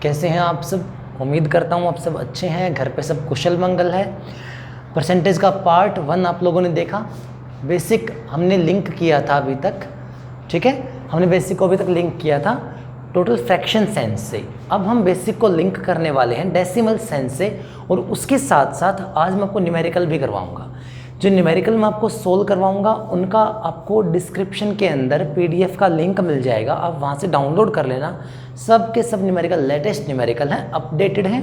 कैसे हैं आप सब? उम्मीद करता हूँ आप सब अच्छे हैं, घर पे सब कुशल मंगल है। परसेंटेज का पार्ट 1 आप लोगों ने देखा। बेसिक हमने लिंक किया था अभी तक, ठीक है, हमने बेसिक को अभी तक लिंक किया था टोटल फ्रैक्शन सेंस से। अब हम बेसिक को लिंक करने वाले हैं डेसिमल सेंस से, और उसके साथ साथ आज मैं आपको न्यूमेरिकल भी करवाऊंगा। जो न्यूमेरिकल मैं आपको सोल्व करवाऊंगा उनका आपको डिस्क्रिप्शन के अंदर पीडीएफ का लिंक मिल जाएगा, आप वहां से डाउनलोड कर लेना। सब के सब न्यूमेरिकल लेटेस्ट न्यूमेरिकल हैं, अपडेटेड हैं,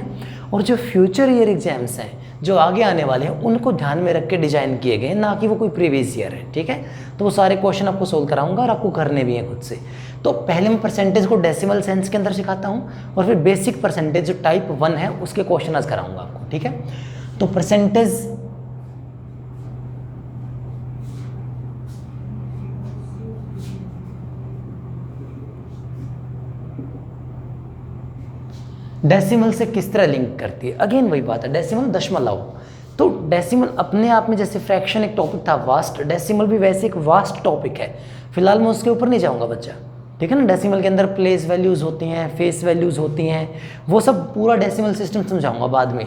और जो फ्यूचर ईयर एग्जाम्स हैं जो आगे आने वाले हैं उनको ध्यान में रख के डिजाइन किए गए हैं, ना कि वो कोई प्रीवियस ईयर है, ठीक है। तो वो सारे क्वेश्चन आपको सोल्व कराऊंगा और आपको करने भी हैं खुद से। तो पहले मैं परसेंटेज को डेसिमल सेंस के अंदर सिखाता हूँ, और फिर बेसिक परसेंटेज जो टाइप 1 है उसके क्वेश्चन आज कराऊंगा आपको, ठीक है। तो परसेंटेज डेसिमल से किस तरह लिंक करती है, अगेन वही बात है, डेसिमल दशमलव। तो डेसिमल अपने आप में जैसे फ्रैक्शन एक टॉपिक था वास्ट, डेसिमल भी वैसे एक वास्ट टॉपिक है। फिलहाल मैं उसके ऊपर नहीं जाऊंगा बच्चा, ठीक है ना। डेसिमल के अंदर प्लेस वैल्यूज़ होती हैं, फेस वैल्यूज़ होती हैं, वो सब पूरा डेसिमल सिस्टम समझाऊंगा बाद में।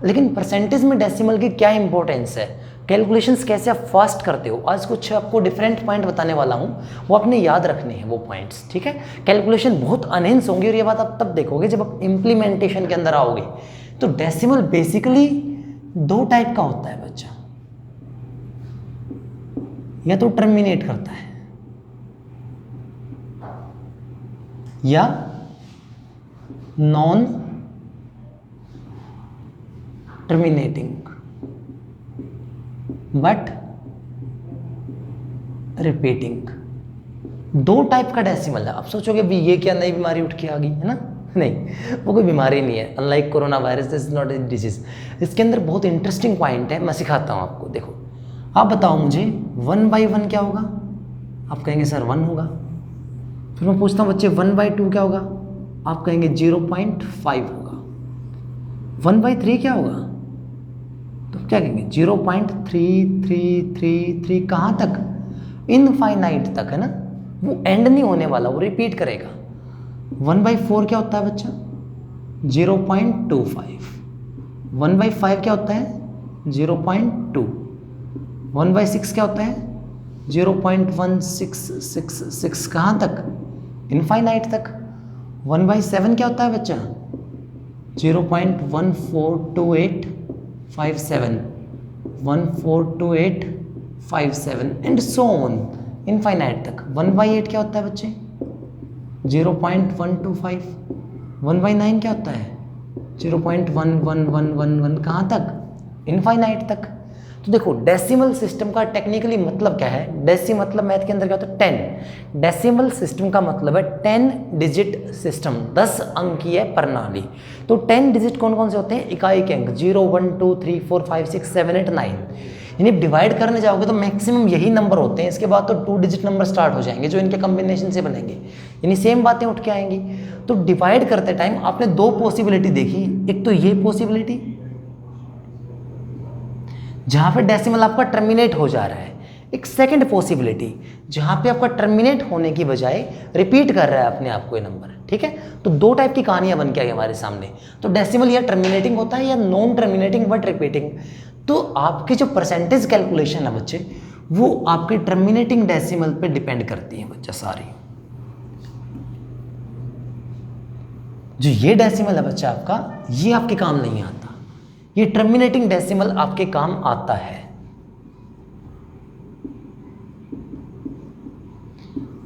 लेकिन परसेंटेज में डेसिमल की क्या इंपॉर्टेंस है, कैलकुलेशंस कैसे आप फास्ट करते हो, आज कुछ आपको डिफरेंट पॉइंट बताने वाला हूँ, वो आपने याद रखने हैं वो पॉइंट्स, ठीक है। कैलकुलेशन बहुत अनहेंस होंगी, और ये बात आप तब देखोगे जब आप इम्प्लीमेंटेशन के अंदर आओगे। तो डेसिमल बेसिकली 2 टाइप का होता है बच्चा, या तो टर्मिनेट करता है या non terminating, but repeating. 2 type का डेसिमल है। अब सोचोगे भी ये क्या नई बीमारी उठ के आ गई है ना, नहीं, वो कोई बीमारी नहीं है। Unlike corona virus, this is not a disease. इसके अंदर बहुत इंटरेस्टिंग पॉइंट है, मैं सिखाता हूँ आपको। देखो, आप बताओ मुझे 1/1 क्या होगा? आप कहेंगे सर 1 होगा। फिर मैं पूछता हूँ बच्चे 1/2 क्या होगा? आप कहेंगे 0.5 होगा। 1/3 क्या होगा? तो क्या कहेंगे 0.3333। कहाँ तक? इनफाइनाइट तक, है ना, वो एंड नहीं होने वाला, वो रिपीट करेगा। 1/4 क्या होता है बच्चा? 0.25। 1/5 क्या होता है? 0.2। 1/6 क्या होता है? 0.1666। कहाँ तक? इनफाइनाइट तक। 1/7 क्या होता है बच्चा? 0.142857। 142857 एंड सो ऑन, इनफाइनाइट तक। 1/8 क्या होता है बच्चे? 0.125। 1/9 क्या होता है? 0.1111। कहाँ तक? इनफाइनाइट तक। तो देखो, डेसिमल सिस्टम का टेक्निकली मतलब क्या है? डेसी मतलब मैथ के अंदर क्या होता है? 10। डेसिमल सिस्टम का मतलब है 10 डिजिट सिस्टम, 10 अंकीय प्रणाली। तो 10 डिजिट कौन कौन से होते हैं? इकाई के अंक 0 1 2 3 4 5 6 7 8 9। यानी डिवाइड करने जाओगे तो मैक्सिमम यही नंबर होते हैं, इसके बाद तो 2 डिजिट नंबर स्टार्ट हो जाएंगे जो इनके कॉम्बिनेशन से बनेंगे, यानी सेम बातें उठ के आएंगी। तो डिवाइड करते टाइम आपने 2 पॉसिबिलिटी देखी, एक तो ये पॉसिबिलिटी जहां पे डेसिमल आपका टर्मिनेट हो जा रहा है, एक सेकंड पॉसिबिलिटी जहां पे आपका टर्मिनेट होने की बजाय रिपीट कर रहा है अपने आप को ये नंबर, ठीक है। तो 2 टाइप की कहानियां बन के आई हमारे सामने। तो डेसिमल या टर्मिनेटिंग होता है या नॉन टर्मिनेटिंग बट रिपीटिंग। तो आपकी जो परसेंटेज कैलकुलेशन है बच्चे, वो आपके टर्मिनेटिंग डेसिमल पे डिपेंड करती है बच्चा सारी। जो ये डेसिमल है बच्चा आपका, ये आपके काम नहीं आता, ये टर्मिनेटिंग डेसिमल आपके काम आता है।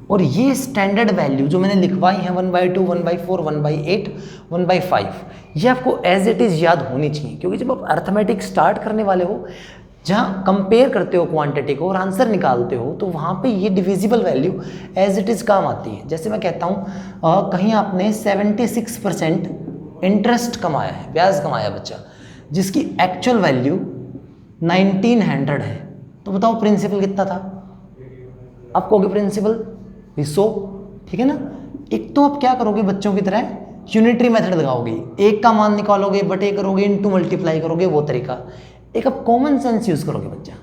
और ये स्टैंडर्ड वैल्यू जो मैंने लिखवाई है 1/2 1/4 1/8 1/5, ये आपको एज इट इज याद होनी चाहिए, क्योंकि जब आप अर्थमेटिक स्टार्ट करने वाले हो, जहाँ कंपेयर करते हो क्वांटिटी को और आंसर निकालते हो, तो वहाँ पे ये divisible value as it is काम आती है। जैसे मैं कहता हूँ कहीं आपने 76% इंटरेस्ट कमाया है, ब्याज कमाया बच्चा, जिसकी एक्चुअल वैल्यू 1900 है, तो बताओ प्रिंसिपल कितना था? आप कहोगे प्रिंसिपल 100, ठीक है ना। एक तो आप क्या करोगे बच्चों की तरह, यूनिटरी मेथड लगाओगे, 1 का मान निकालोगे, बटे करोगे, इनटू मल्टीप्लाई करोगे, वो तरीका। एक आप कॉमन सेंस यूज करोगे बच्चा,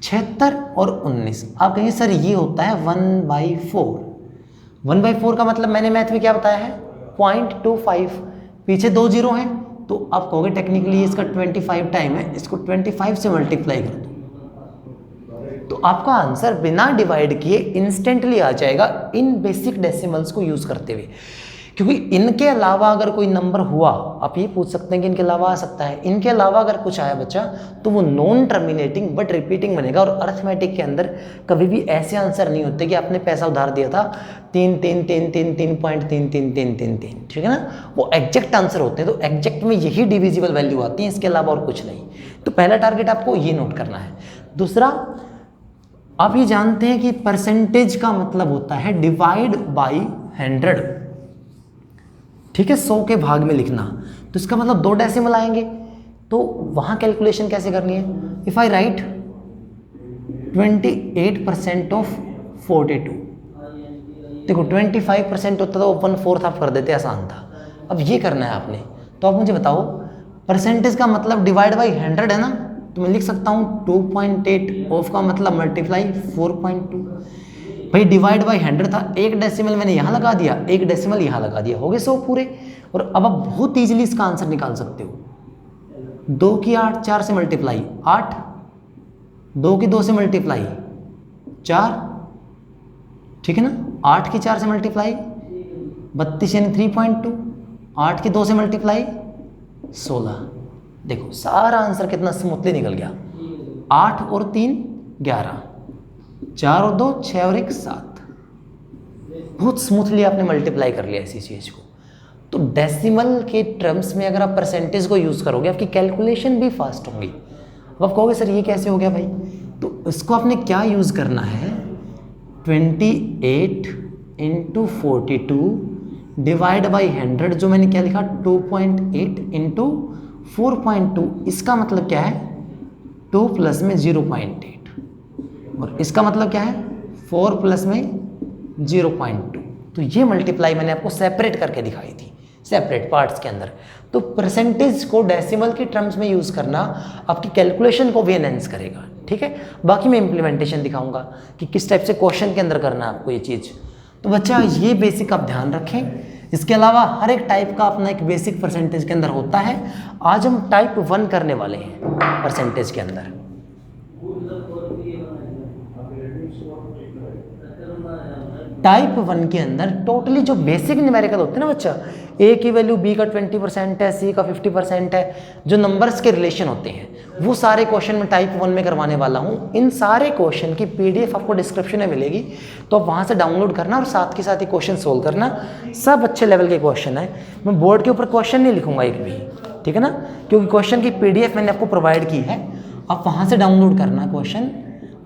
76 और 19। आप कहेंगे सर ये होता है 1/4। 1/4 का मतलब मैंने मैथ में क्या बताया है? 0.25। पीछे 2 जीरो हैं, तो आप कहोगे टेक्निकली इसका 25 टाइम है, इसको 25 से मल्टीप्लाई कर दो, तो आपका आंसर बिना डिवाइड किए इंस्टेंटली आ जाएगा इन बेसिक डेसिमल्स को यूज करते हुए। क्योंकि इनके अलावा अगर कोई नंबर हुआ, आप ये पूछ सकते हैं कि इनके अलावा आ सकता है, इनके अलावा अगर कुछ आया बच्चा तो वो नॉन टर्मिनेटिंग बट रिपीटिंग बनेगा। और अर्थमेटिक के अंदर कभी भी ऐसे आंसर नहीं होते कि आपने पैसा उधार दिया था 3.33333, ठीक है ना, वो एग्जैक्ट आंसर होते हैं। तो एग्जैक्ट में यही डिविजिबल वैल्यू आती है, इसके अलावा और कुछ नहीं। तो पहला टारगेट आपको ये नोट करना है। दूसरा, आप ये जानते हैं कि परसेंटेज का मतलब होता है डिवाइड बाई 100, ठीक है, 100 के भाग में लिखना। तो इसका मतलब 2 डेसिमल आएंगे, तो वहां कैलकुलेशन कैसे करनी है। इफ आई राइट 28% ऑफ 42, देखो 25% होता तो 1/4 आप कर देते, आसान था। अब ये करना है आपने, तो आप मुझे बताओ परसेंटेज का मतलब डिवाइड बाई 100 है ना, तो मैं लिख सकता हूँ 2.8, ऑफ का मतलब मल्टीप्लाई 4.2। भाई डिवाइड बाई 100 था, एक डेसिमल मैंने यहाँ लगा दिया, एक डेसिमल यहाँ लगा दिया, हो गए 100 पूरे। और अब आप बहुत ईजिली इसका आंसर निकाल सकते हो। 2 की 8, 4 से मल्टीप्लाई 8, 2 की 2 से मल्टीप्लाई 4, ठीक है ना, 8 की 4 से मल्टीप्लाई 32 यानी 3.2, 8 की 2 से मल्टीप्लाई 16। देखो सारा आंसर कितना स्मूथली निकल गया। 8 और 3 11, 4 और 2 6 और 1 7। बहुत स्मूथली आपने मल्टीप्लाई कर लिया इसी चीज़ को। तो डेसिमल के टर्म्स में अगर आप परसेंटेज को यूज़ करोगे, आपकी कैलकुलेशन भी फास्ट होंगी। अब आप कहोगे सर ये कैसे हो गया भाई, तो इसको आपने क्या यूज़ करना है, 28 × 42 डिवाइड बाई 100, जो मैंने क्या लिखा 2.8 × 4.2, इसका मतलब क्या है 2 प्लस में 0.8, और इसका मतलब क्या है 4 प्लस में 0.2। तो ये मल्टीप्लाई मैंने आपको सेपरेट करके दिखाई थी, सेपरेट पार्ट्स के अंदर। तो परसेंटेज को डेसिमल के टर्म्स में यूज़ करना आपकी कैलकुलेशन को भी एनहेंस करेगा, ठीक है। बाकी मैं इम्प्लीमेंटेशन दिखाऊंगा कि किस टाइप से क्वेश्चन के अंदर करना है आपको ये चीज़। तो बच्चा ये बेसिक आप ध्यान रखें। इसके अलावा हर एक टाइप का अपना एक बेसिक परसेंटेज के अंदर होता है। आज हम टाइप 1 करने वाले हैं परसेंटेज के अंदर। टाइप 1 के अंदर टोटली जो बेसिक न्यूमेरिकल होते हैं ना बच्चा, ए की वैल्यू बी का 20% है, सी का 50% है, जो नंबर्स के रिलेशन होते हैं वो सारे क्वेश्चन में टाइप 1 में करवाने वाला हूँ। इन सारे क्वेश्चन की पीडीएफ आपको डिस्क्रिप्शन में मिलेगी, तो आप वहाँ से डाउनलोड करना और साथ के साथ ही क्वेश्चन सोल्व करना। सब अच्छे लेवल के क्वेश्चन है। मैं बोर्ड के ऊपर क्वेश्चन नहीं लिखूंगा एक भी, ठीक है ना, क्योंकि क्वेश्चन की पीडीएफ मैंने आपको प्रोवाइड की है। आप वहाँ से डाउनलोड करना क्वेश्चन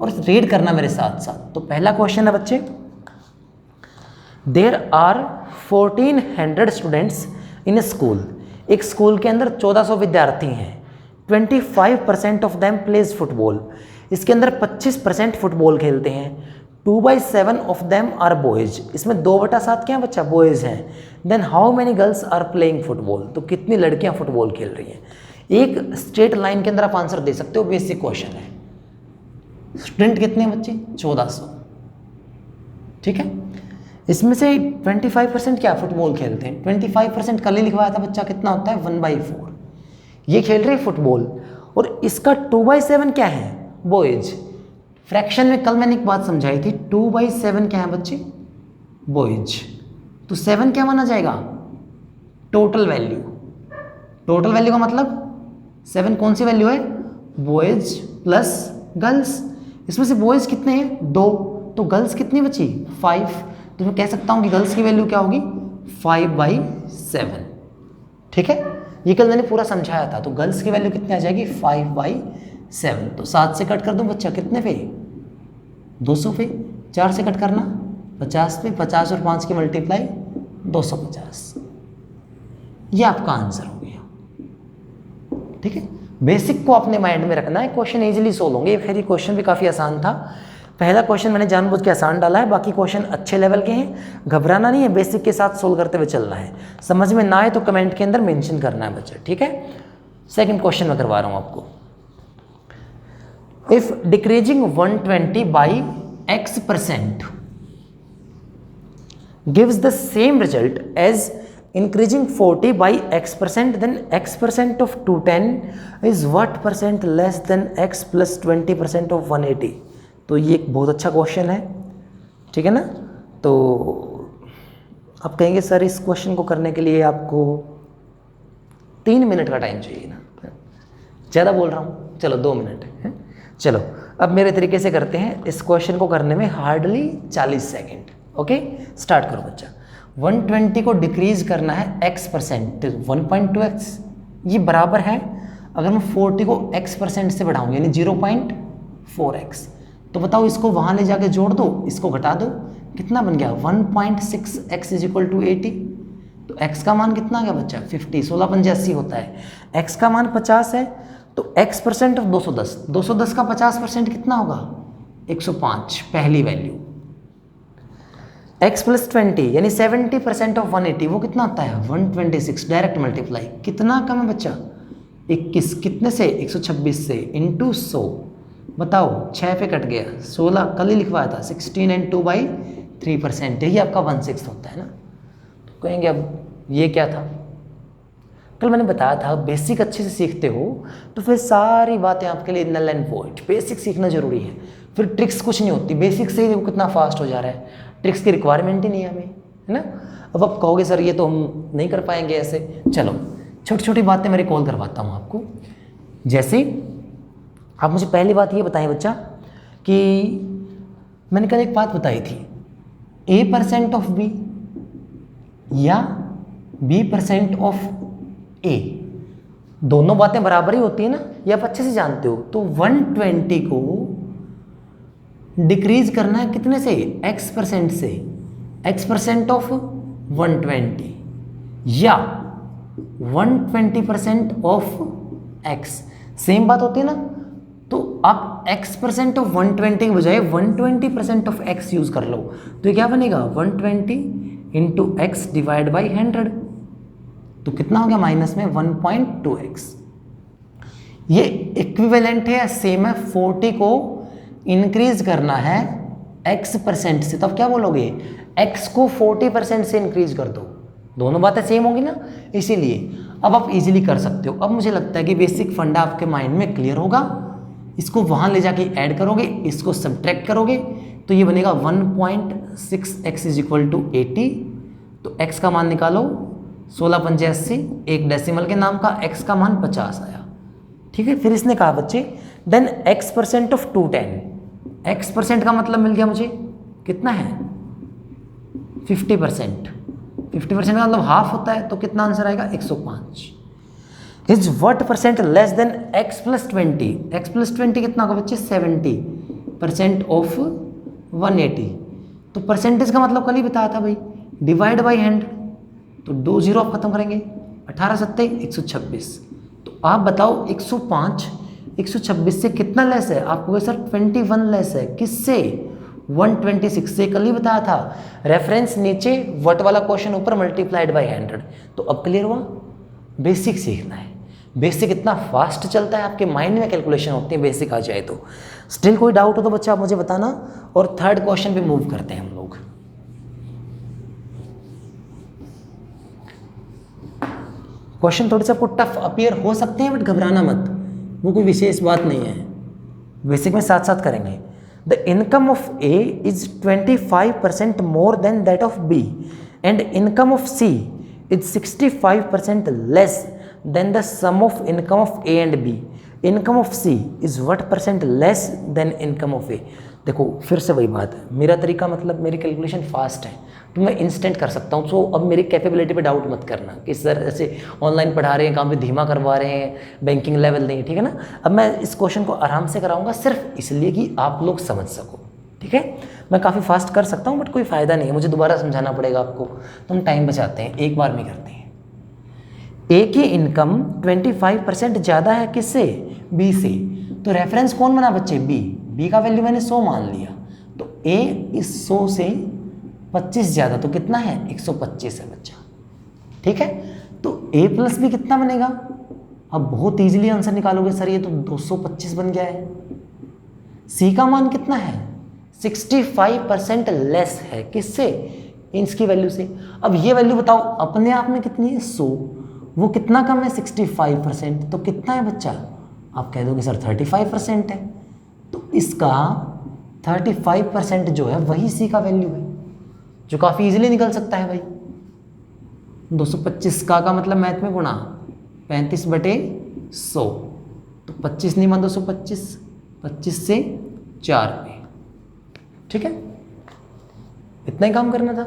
और रीड करना मेरे साथ साथ। तो पहला क्वेश्चन है बच्चे, there are 1400 students in a school. एक स्कूल के अंदर 1400 विद्यार्थी हैं। 25% ऑफ देम प्लेज फुटबॉल। इसके अंदर 25% फुटबॉल खेलते हैं। 2/7 ऑफ देम आर बॉयज। इसमें 2/7 क्या है बच्चा, बॉयज हैं। Then how many girls are playing football. तो कितनी लड़कियां फुटबॉल खेल रही हैं। एक स्ट्रेट लाइन के अंदर आप आंसर दे सकते हो, बेसिक क्वेश्चन है। स्टूडेंट कितने हैं बच्चे, 1400, ठीक है। इसमें से 25% क्या फुटबॉल खेलते हैं। 25% कल ही लिखवाया था बच्चा, कितना होता है 1/4। ये खेल रहे फुटबॉल। और इसका 2/7 क्या है, बॉयज। फ्रैक्शन में कल मैंने एक बात समझाई थी, 2/7 क्या है बच्चे, बॉयज। तो 7 क्या माना जाएगा, टोटल वैल्यू। टोटल वैल्यू का मतलब 7 कौन सी वैल्यू है, बॉयज प्लस गर्ल्स। इसमें से बॉयज कितने हैं, 2, तो गर्ल्स कितनी बची, 5। तो मैं कह सकता हूं कि गर्ल्स की वैल्यू क्या होगी, 5/7, ठीक है। ये कल मैंने पूरा समझाया था। तो गर्ल्स की वैल्यू कितनी आ जाएगी, 5/7। तो 7 से कट कर दूं बच्चा, कितने पे, 200 पे। 4 से कट करना 50 पे, 50 और 5 की मल्टीप्लाई 250। ये आपका आंसर हो गया, ठीक है। बेसिक को अपने माइंड में रखना है, क्वेश्चन इजीली सोल्व होंगे। फिर ये क्वेश्चन भी काफ़ी आसान था। पहला क्वेश्चन मैंने जानबूझ के आसान डाला है, बाकी क्वेश्चन अच्छे लेवल के हैं। घबराना नहीं है, बेसिक के साथ सोल्व करते हुए चलना है। समझ में ना आए तो कमेंट के अंदर मेंशन करना है बच्चा, ठीक है। सेकंड क्वेश्चन मैं करवा रहा हूं आपको। If decreasing 120 by X% gives the same result as increasing 40 by x%, then x% of 210 is what percent less than x plus 20% of 180। तो ये एक बहुत अच्छा क्वेश्चन है, ठीक है ना। तो आप कहेंगे सर इस क्वेश्चन को करने के लिए आपको 3 मिनट का टाइम चाहिए ना, ज़्यादा बोल रहा हूँ, चलो 2 मिनट है। चलो अब मेरे तरीके से करते हैं, इस क्वेश्चन को करने में हार्डली 40 सेकेंड। ओके स्टार्ट करो बच्चा। 120 को डिक्रीज करना है x%, 1.2x ये बराबर है, अगर मैं 40 को x% से बढ़ाऊँ यानी 0.4x, तो बताओ इसको वहाँ ले जाके जोड़ दो, इसको घटा दो, कितना बन गया 1.6x इज इक्वल टू 80। तो x का मान कितना आ गया बच्चा 50, 16 पंजे 80 होता है, x का मान 50 है, तो x% ऑफ 210, 210 का 50% कितना होगा 105, पहली वैल्यू। x प्लस 20 यानी 70% ऑफ 180 वो कितना आता है 126, डायरेक्ट मल्टीप्लाई, कितना कम है बच्चा 21, कितने से 126 से इंटू 100, बताओ 6 पे कट गया 16, कल ही लिखवाया था 16 एंड 2/3%, यही आपका 1/6 होता है ना। तो कहेंगे अब ये क्या था, कल मैंने बताया था बेसिक अच्छे से सीखते हो तो फिर सारी बातें आपके लिए नल एंड वॉइड, बेसिक सीखना जरूरी है, फिर ट्रिक्स कुछ नहीं होती, बेसिक से ही देखो कितना फास्ट हो जा रहा है, ट्रिक्स की रिक्वायरमेंट ही नहीं है हमें, है ना। अब आप कहोगे सर ये तो हम नहीं कर पाएंगे ऐसे, चलो छोटी छोटी बातें मैं रिकॉल करवाता हूँ आपको। जैसे आप मुझे पहली बात ये बताएं बच्चा कि मैंने कल एक बात बताई थी, a% ऑफ b या b% ऑफ a, दोनों बातें बराबर ही होती है ना, ये आप अच्छे से जानते हो। तो 120 को डिक्रीज करना है कितने से x% से, x% ऑफ 120 या 120% ऑफ x, सेम बात होती है ना। तो आप x% ऑफ 120 के बजाय 120% ऑफ x यूज कर लो, तो ये क्या बनेगा 120 इंटू एक्स डिवाइड बाई 100, तो कितना हो गया माइनस में 1.2x। ये इक्विवेलेंट है, सेम है, 40 को इंक्रीज करना है x% से, तो आप क्या बोलोगे x को 40% से इंक्रीज कर दो, दोनों बातें सेम होगी ना, इसीलिए अब आप इजीली कर सकते हो। अब मुझे लगता है कि बेसिक फंडा आपके माइंड में क्लियर होगा, इसको वहाँ ले जाके ऐड करोगे, इसको सब्ट्रैक्ट करोगे, तो ये बनेगा 1.6x इज इक्वल टू 80, तो x का मान निकालो 16 पंजे 80, एक डेसिमल के नाम का, x का मान 50 आया, ठीक है। फिर इसने कहा बच्चे देन x% ऑफ 210, x% का मतलब मिल गया मुझे कितना है 50%, 50% का मतलब हाफ होता है, तो कितना आंसर आएगा 105। Is what percent less then x plus 20, x plus 20 कितना होगा बच्चे 70% ऑफ 180, तो परसेंटेज का मतलब कल ही बताया था भाई, डिवाइड बाई 100, तो 2 जीरो आप खत्म करेंगे, 18 सत्ते 126, तो आप बताओ 105 126 से कितना लेस है, आपको सर 21 लेस है, किससे 126 से, कल ही बताया था, रेफरेंस नीचे वट वाला क्वेश्चन ऊपर मल्टीप्लाइड बाई 100। तो अब क्लियर हुआ, बेसिक सीखना है, बेसिक इतना फास्ट चलता है, आपके माइंड में कैलकुलेशन होती है बेसिक आ जाए तो। स्टिल कोई डाउट हो तो बच्चा आप मुझे बताना, और थर्ड क्वेश्चन पे मूव करते हैं हम लोग। क्वेश्चन थोड़े से आपको टफ अपीयर हो सकते हैं, बट घबराना मत, वो कोई विशेष बात नहीं है, बेसिक में साथ साथ करेंगे। The income of A is 25% more than that of B and income of C is 65% less than the sum of income of A and B। Income of C is what percent less than income of A। देखो फिर से वही बात है, मेरा तरीका मतलब मेरी कैलकुलेशन फास्ट है, तो मैं इंस्टेंट कर सकता हूँ। सो अब मेरी कैपेबिलिटी पे डाउट मत करना कि सर ऐसे ऑनलाइन पढ़ा रहे हैं, कहाँ पे धीमा करवा रहे हैं, बैंकिंग लेवल नहीं, ठीक है ना। अब मैं इस क्वेश्चन को आराम से कराऊंगा सिर्फ इसलिए कि आप लोग समझ सको, ठीक है। मैं काफ़ी फास्ट कर सकता हूँ, बट कोई फ़ायदा नहीं है, मुझे दोबारा समझाना पड़ेगा आपको, तो हम टाइम बचाते हैं, एक बार में करते हैं। ए की इनकम 25% ज़्यादा है किससे, बी से, तो रेफरेंस कौन बना बच्चे, बी का वैल्यू मैंने 100 मान लिया, तो ए इस 100 से 25 ज़्यादा, तो कितना है 125 है बच्चा, ठीक है। तो a प्लस बी कितना बनेगा, अब बहुत ईजिली आंसर निकालोगे सर ये तो 225 बन गया है। c का मान कितना है 65% लेस है किससे, इसकी वैल्यू से। अब ये वैल्यू बताओ अपने आप में कितनी है 100, वो कितना कम है 65%, तो कितना है बच्चा, आप कह दोगे सर 35% है, तो इसका 35% जो है वही सी का वैल्यू है, जो काफ़ी इजीली निकल सकता है भाई। 225 का मतलब मैथ में गुणा 35/100, तो 25 नहीं मान 225, 25 से 4 पे, ठीक है, इतना ही काम करना था।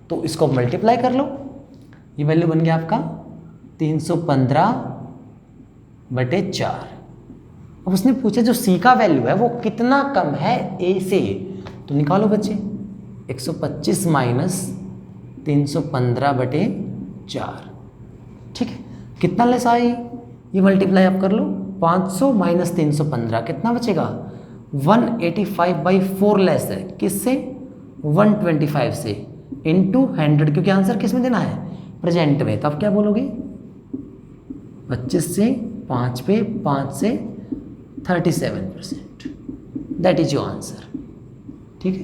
तो इसको मल्टीप्लाई कर लो, ये वैल्यू बन गया आपका 315/4। अब उसने पूछा जो सी का वैल्यू है वो कितना कम है ए से, तो निकालो बच्चे 125 माइनस 315/4, ठीक है, कितना लेस आई, ये मल्टीप्लाई आप कर लो, 500 माइनस 315 कितना बचेगा, 185/4 लेस है किससे, 125 से, इंटू 100, क्योंकि आंसर किस में देना है, प्रेजेंट में, तो आप क्या बोलोगे 25 से 5 पे, 5 से 37%, दैट इज योर आंसर, ठीक है।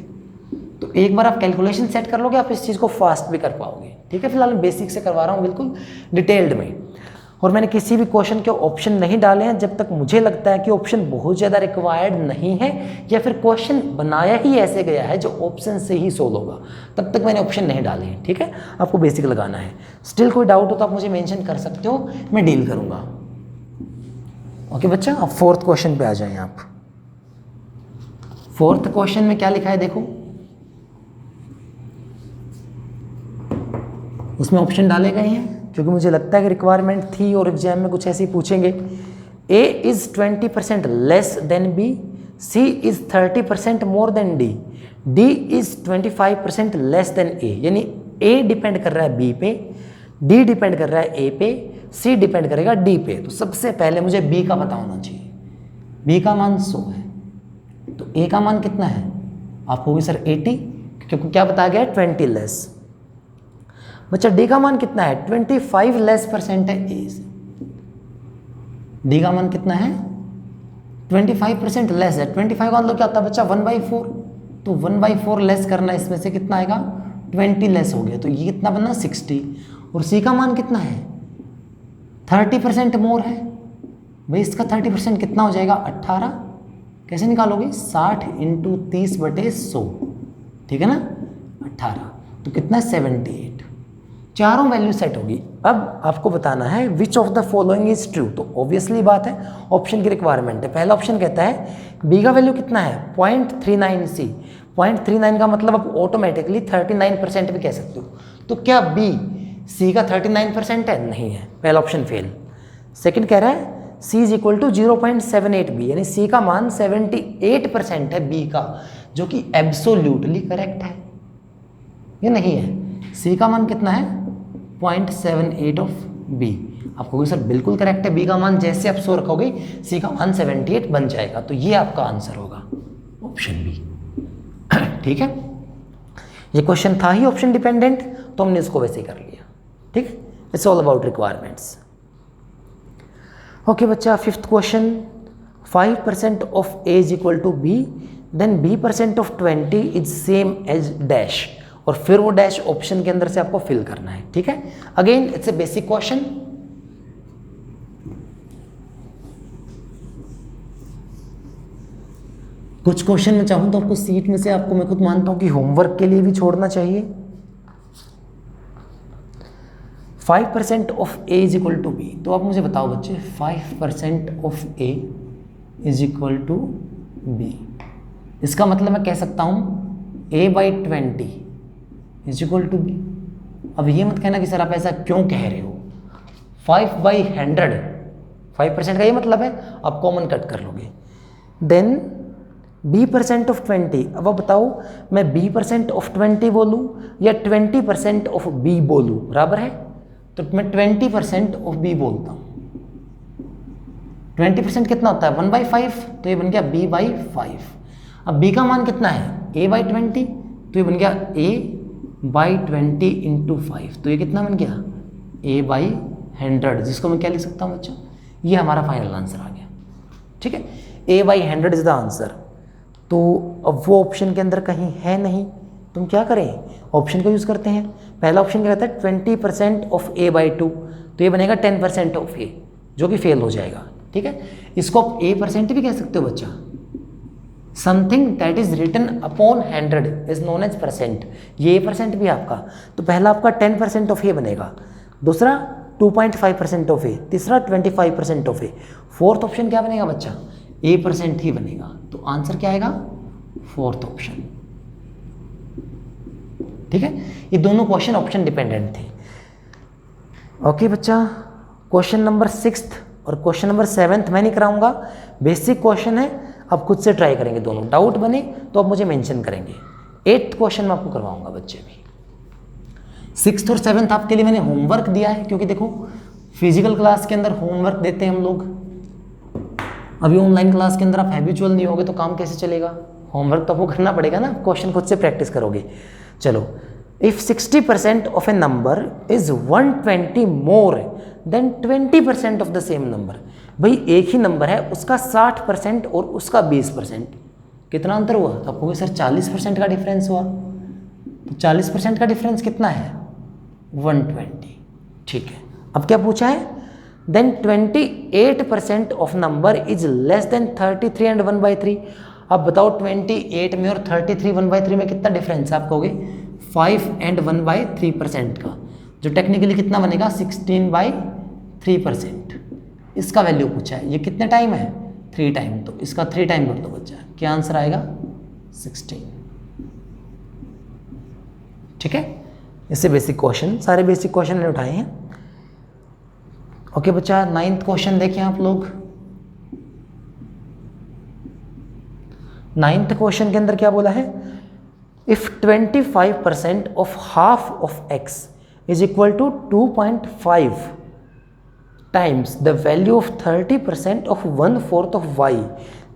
तो एक बार आप कैलकुलेशन सेट कर लोगे, आप इस चीज़ को फास्ट भी कर पाओगे, ठीक है। फिलहाल मैं बेसिक से करवा रहा हूँ बिल्कुल डिटेल्ड में, और मैंने किसी भी क्वेश्चन के ऑप्शन नहीं डाले हैं जब तक मुझे लगता है कि ऑप्शन बहुत ज़्यादा रिक्वायर्ड नहीं है, या फिर क्वेश्चन बनाया ही ऐसे गया है जो ऑप्शन से ही सोल्व होगा, तब तक मैंने ऑप्शन नहीं डाले हैं, ठीक है। आपको बेसिक लगाना है। स्टिल कोई डाउट हो तो आप मुझे मेंशन कर सकते हो, मैं डील करूँगा। ओके बच्चा, अब फोर्थ क्वेश्चन पे आ जाएं आप। फोर्थ क्वेश्चन में क्या लिखा है देखो, उसमें ऑप्शन डाले गए हैं क्योंकि मुझे लगता है कि रिक्वायरमेंट थी और एग्जाम में कुछ ऐसे ही पूछेंगे। A is 20% less than B, C is 30% more than D, D is 25% less than A, यानी ए डिपेंड कर रहा है बी पे, डी डिपेंड कर रहा है ए पे, सी डिपेंड करेगा डी पे। तो सबसे पहले मुझे बी का पता होना चाहिए, बी का मान 100 है, तो ए का मान कितना है, आप कहोगे सर 80, क्योंकि क्या बताया गया है 20 लेस। बच्चा डी का मान कितना है, 25 लेस % है ए से, डी का मान कितना है 25% लेस है, 25 का मतलब क्या होता है बच्चा 1/4, तो 1/4 लेस करना, इसमें से कितना आएगा 20 लेस हो गया, तो ये कितना बना 60। और सी का मान कितना है 30% मोर है भाई, इसका 30% कितना हो जाएगा 18, कैसे निकालोगे 60 × 30/100, ठीक है ना, 18, तो कितना है 78। चारों वैल्यू सेट होगी। अब आपको बताना है which of the following is true, तो ऑब्वियसली बात है ऑप्शन की रिक्वायरमेंट है। पहला ऑप्शन कहता है बी का वैल्यू कितना है 0.39 सी, 0.39 का मतलब आप ऑटोमेटिकली 39% भी कह सकते हो, तो क्या बी सी का 39% है, नहीं है, पहला ऑप्शन फेल। सेकंड कह रहा है सी इज इक्वल टू 0.78 बी, यानी सी का मान 78% है बी का, जो कि एब्सोल्यूटली करेक्ट है, ये नहीं है। सी का मान कितना है 0.78 ऑफ बी, आप कहोगे सर बिल्कुल करेक्ट है, बी का मान जैसे आप 100 रखोगे सी का मान 78 बन जाएगा, तो ये आपका आंसर होगा ऑप्शन बी, ठीक है। ये क्वेश्चन था ही ऑप्शन डिपेंडेंट, तो हमने इसको वैसे ही कर लिया, ठीक है। It's all about requirements. Okay बच्चा, fifth question, 5% of A is equal to B, then b% of 20 is same as dash, और फिर वो डैश ऑप्शन के अंदर से आपको फिल करना है, ठीक है। Again it's a basic question. कुछ क्वेश्चन में चाहूं तो आपको सीट में से, आपको मैं खुद मानता हूं कि होमवर्क के लिए भी छोड़ना चाहिए। 5% of A is equal to B, तो आप मुझे बताओ बच्चे 5% of A is equal to B, इसका मतलब मैं कह सकता हूं a/20 is equal to B. अब ये मत कहना कि सर आप ऐसा क्यों कह रहे हो, 5/100 5% का ये मतलब है, आप कॉमन कट कर लोगे। देन b% ऑफ 20, अब आप बताओ मैं b% ऑफ 20 बोलूँ या 20% ऑफ b बोलूँ, बराबर है, तो मैं 20% ऑफ b बोलता हूँ। 20% कितना होता है 1/5, तो ये बन गया b/5। अब b का मान कितना है a/20, तो ये बन गया a/20 × 5, तो ये कितना बन गया a/100, जिसको मैं क्या लिख सकता हूँ बच्चों, ये हमारा फाइनल आंसर आ गया, ठीक है। a/100 is the answer. तो अब वो ऑप्शन के अंदर कहीं है नहीं, तुम क्या करें, ऑप्शन का यूज़ करते हैं। पहला ऑप्शन क्या कहता है 20% ऑफ a बाई 2, तो ये बनेगा 10% ऑफ a, जो कि फेल हो जाएगा। ठीक है, इसको आप a% भी कह सकते हो बच्चा। Something that is written upon 100 is known as percent, ये a% भी आपका। तो पहला आपका 10% ऑफ a बनेगा, दूसरा 2.5% ऑफ a, तीसरा 25% ऑफ a, फोर्थ ऑप्शन क्या बनेगा बच्चा, a% ही बनेगा। तो आंसर क्या आएगा, फोर्थ ऑप्शन। ठीक है, ये दोनों क्वेश्चन ऑप्शन डिपेंडेंट थे। ओके बच्चा, क्वेश्चन नंबर 6 और क्वेश्चन नंबर 7 मैं नहीं कराऊंगा, बेसिक क्वेश्चन है, आप खुद से ट्राई करेंगे दोनों, डाउट बने तो आप मुझे मेंशन करेंगे। 8th क्वेश्चन मैं आपको करवाऊंगा बच्चे भी। 6th और 7th आपके लिए मैंने होमवर्क दिया है, क्योंकि देखो फिजिकल क्लास के अंदर होमवर्क देते हैं हम लोग, अभी ऑनलाइन क्लास के अंदर आप हैबिचुअल नहीं होगे तो काम कैसे चलेगा, होमवर्क तो आपको करना पड़ेगा ना, क्वेश्चन खुद से प्रैक्टिस करोगे। चलो, if 60% of A number is 120 more than 20% of the same number, भाई एक ही नंबर है, उसका 60% और उसका 20%, कितना अंतर हुआ, तो आपको सर 40% का डिफरेंस हुआ। तो 40% का डिफरेंस कितना है, 120। ठीक है, अब क्या पूछा है, then 28% of number is less than 33 and 1/3। अब बताओ 28 में और 33 1/3 में कितना डिफरेंस है, आप कहोगे 5 एंड 1/3% का, जो टेक्निकली कितना बनेगा 16/3%। इसका वैल्यू पूछा है, ये कितने टाइम है 3 टाइम, तो इसका 3 टाइम कर दो बच्चा, क्या आंसर आएगा 16। ठीक है, इससे बेसिक क्वेश्चन, सारे बेसिक क्वेश्चन मैंने उठाए हैं। ओके बच्चा, 9th क्वेश्चन देखें आप लोग। 9th क्वेश्चन के अंदर क्या बोला है, if 25% of half of x is equal to 2.5 times the value of 30% of 1/4 of y,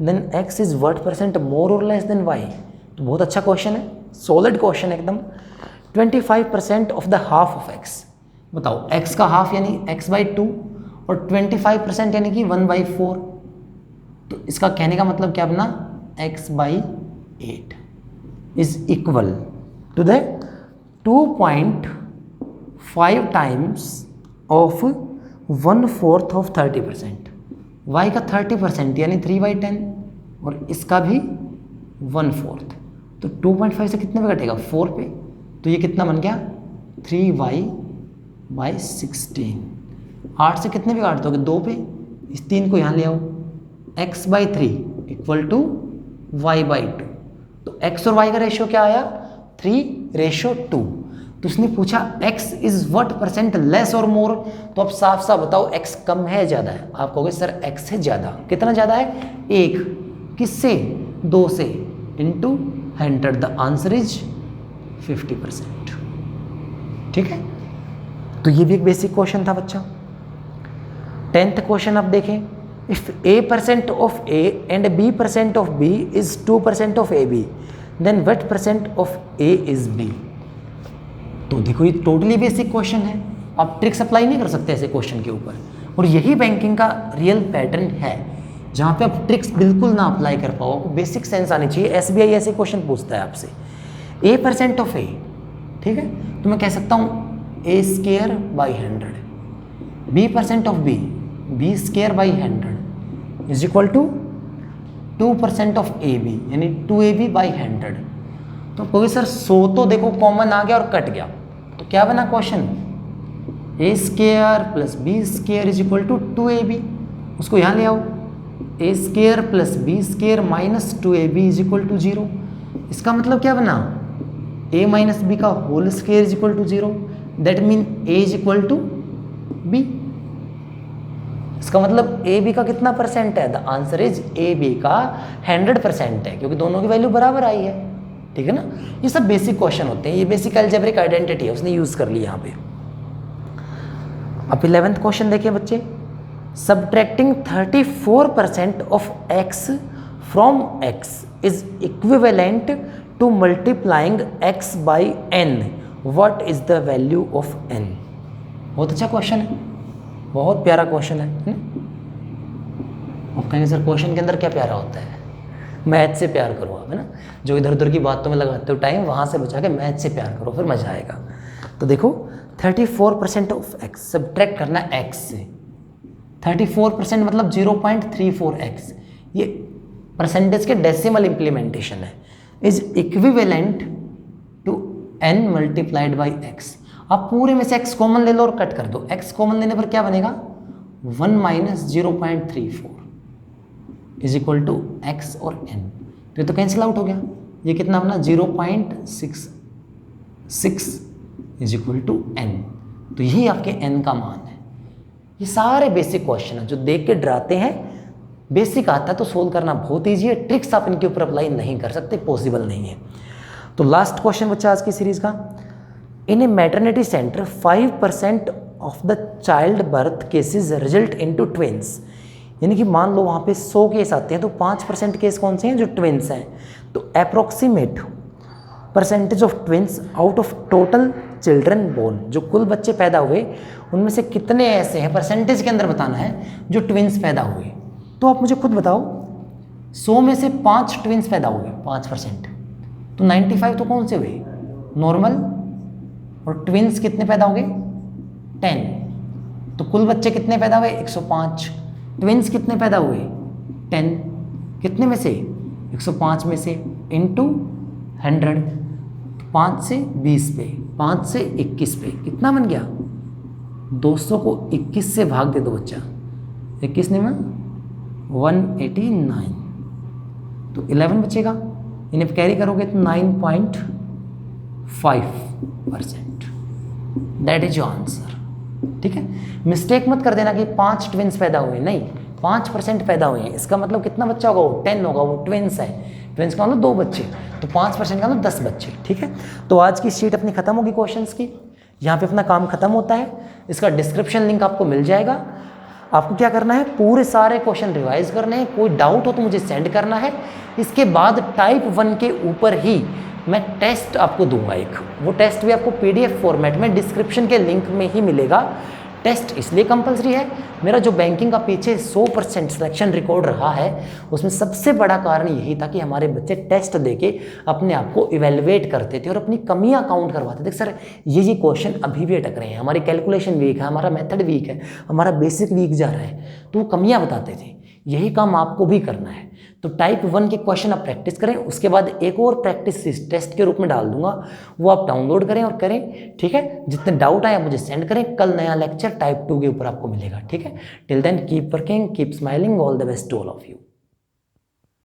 then x is what % more और लेस देन y। तो बहुत अच्छा क्वेश्चन है, सॉलिड क्वेश्चन एकदम। 25% of the half of x, बताओ x का half यानी x/2 और 25% यानी कि 1/4, तो इसका कहने का मतलब क्या बना, x/8 is equal to the 2.5 times of 1/4 of 30%, y का 30% यानी 3/10 और इसका भी 1/4, तो 2.5 से कितने पे कटेगा 4 पे, तो ये कितना बन गया 3y/16। 8 से कितने पे काट दोगे 2 पे, इस 3 को यहाँ ले आओ, x/3 इक्वल टू y/2, तो x और y का रेशियो क्या आया 3:2। तो उसने पूछा x इज व्हाट % लेस और मोर, तो अब साफ साफ बताओ x कम है ज़्यादा है, आप कहोगे सर x है ज़्यादा, कितना ज़्यादा है 1, किससे 2 से, इंटू 100, द आंसर इज 50%। ठीक है, तो ये भी एक बेसिक क्वेश्चन था बच्चा। 10th क्वेश्चन आप देखें, if a% of a and b% of b is 2% of ab, then what % of a is b। तो देखो ये टोटली बेसिक क्वेश्चन है, आप ट्रिक्स अप्लाई नहीं कर सकते ऐसे क्वेश्चन के ऊपर, और यही बैंकिंग का रियल पैटर्न है, जहाँ पे आप ट्रिक्स बिल्कुल ना अप्लाई कर पाओ, आपको बेसिक सेंस आनी चाहिए। SBI ऐसे क्वेश्चन पूछता है आपसे, a% ऑफ a, ठीक है, तो मैं कह सकता हूँ a²/100, b% of b, b²/100 is equal to 2% of ab यानी 2ab/100। तो कोई सर 100 तो देखो कॉमन आ गया और कट गया, तो क्या बना question, a² + b² is equal to 2ab, उसको यहाँ ले आओ, a² + b² - 2ab is equal to 0। इसका मतलब क्या बना, a - b का whole square is equal to 0, that mean a is equal to b। इसका मतलब ए बी का कितना % है, the answer is A B का 100% है, क्योंकि दोनों की वैल्यू बराबर आई है। ठीक है ना, ये सब बेसिक क्वेश्चन होते हैं, ये बेसिक अलजेब्रिक आइडेंटिटी है, उसने यूज़ कर ली यहाँ पे। अब 11th क्वेश्चन देखिए बच्चे, subtracting 34% of x from x is equivalent to multiplying x by n, what is the value of n। बहुत अच्छा क्वेश्चन है, बहुत प्यारा क्वेश्चन है। आप कहेंगे सर क्वेश्चन के अंदर क्या प्यारा होता है, मैथ से प्यार करो आप, है ना, जो इधर उधर की बातों में लगाते हो टाइम, वहाँ से बचा के मैथ से प्यार करो, फिर मज़ा आएगा। तो देखो 34% ऑफ एक्स सब्ट्रैक्ट करना है एक्स से। 34% मतलब 0.34x, ये परसेंटेज के डेसिमल इम्प्लीमेंटेशन है, is equivalent to n multiplied by x. आप पूरे में से x कॉमन ले लो और कट कर दो, x कॉमन लेने पर क्या बनेगा 1 minus 0.34 is equal to x और n, तो ये तो कैंसिल आउट हो गया, ये कितना बना 0.66 इज इक्वल टू n, तो यही आपके n का मान है। ये सारे बेसिक क्वेश्चन है जो देख के डराते हैं, बेसिक आता है तो सोल्व करना बहुत ईजी है, ट्रिक्स आप इनके ऊपर अप्लाई नहीं कर सकते, पॉसिबल नहीं है। तो लास्ट क्वेश्चन बच्चा आज की सीरीज का, in a maternity centre 5% of the child birth cases result into twins, यानी कि मान लो वहाँ पे 100 केस आते हैं तो 5% केस कौन से हैं, जो ट्विंस हैं। तो approximate percentage of twins out of total children born, जो कुल बच्चे पैदा हुए उनमें से कितने ऐसे हैं, परसेंटेज के अंदर बताना है, जो ट्विंस पैदा हुए। तो आप मुझे खुद बताओ 100 में से 5 ट्विंस पैदा हुए, 5%, तो 95 तो कौन से हुए, नॉर्मल, और ट्विंस कितने पैदा हो गए 10, तो कुल बच्चे कितने पैदा हुए 105, ट्विंस कितने पैदा हुए 10, कितने में से 105 में से इनटू 100, 5 से 20 पे, 5 से 21 पे कितना बन गया, 200 को 21 से भाग दे दो बच्चा, 21 नहीं में 189, तो 11 बचेगा, इन्हें कैरी करोगे तो 9.5%, दैट इज योर आंसर। ठीक है, मिस्टेक मत कर देना कि 5 ट्विंस पैदा हुए, नहीं, 5% पैदा हुए हैं, इसका मतलब कितना बच्चा होगा, वो 10 होगा, वो ट्विंस है, ट्विंस का मतलब 2 बच्चे, तो 5% का मतलब 10 बच्चे। ठीक है, तो आज की शीट अपनी खत्म होगी क्वेश्चंस की, यहाँ पे अपना काम खत्म होता है। इसका डिस्क्रिप्शन लिंक आपको मिल जाएगा। आपको क्या करना है, पूरे सारे क्वेश्चन रिवाइज करने हैं, कोई डाउट हो तो मुझे सेंड करना है। इसके बाद टाइप 1 के ऊपर ही मैं टेस्ट आपको दूंगा एक, वो टेस्ट भी आपको PDF फॉर्मेट में डिस्क्रिप्शन के लिंक में ही मिलेगा। टेस्ट इसलिए कंपलसरी है, मेरा जो बैंकिंग का पीछे 100% सिलेक्शन रिकॉर्ड रहा है, उसमें सबसे बड़ा कारण यही था कि हमारे बच्चे टेस्ट देके अपने आप को इवेलुएट करते थे और अपनी कमियां काउंट करवाते थे। सर ये क्वेश्चन अभी भी अटक रहे हैं, हमारी कैलकुलेशन वीक है, हमारा मेथड वीक है, हमारा बेसिक वीक जा रहा है, तो वो कमियां बताते थे। यही काम आपको भी करना है। तो टाइप 1 के क्वेश्चन आप प्रैक्टिस करें, उसके बाद एक और प्रैक्टिस इस टेस्ट के रूप में डाल दूंगा, वो आप डाउनलोड करें और करें। ठीक है, जितने डाउट आए आप मुझे सेंड करें, कल नया लेक्चर टाइप 2 के ऊपर आपको मिलेगा। ठीक है, till then keep working, keep smiling, all the best to all of you.